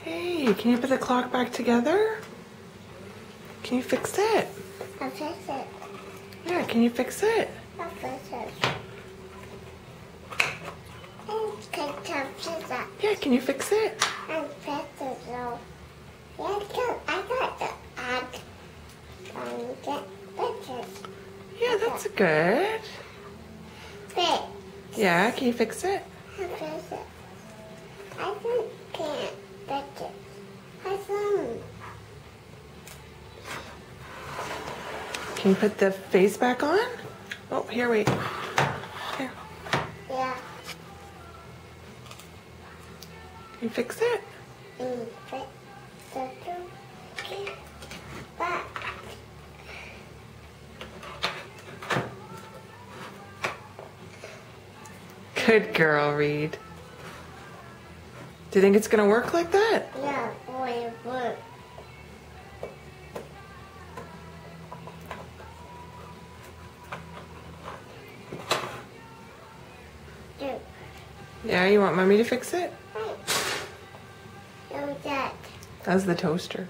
Hey, can you put the clock back together? Can you fix it? I'll fix it. Yeah, can you fix it? I'll fix it. Can I fix it? Yeah, can you fix it? I'll fix it though. Yeah, I got the act. Get fixes. Yeah, that's good. Fix. Yeah, can you fix it? I'll fix it. I can't fix it. I can. Can you put the face back on? Oh, here, wait. Here. Yeah. Can you fix it? Fix the two. Back. Good girl, Reed. Do you think it's gonna work like that? Yeah, boy, work. Yeah, you want mommy to fix it? Right. Do that. That's the toaster.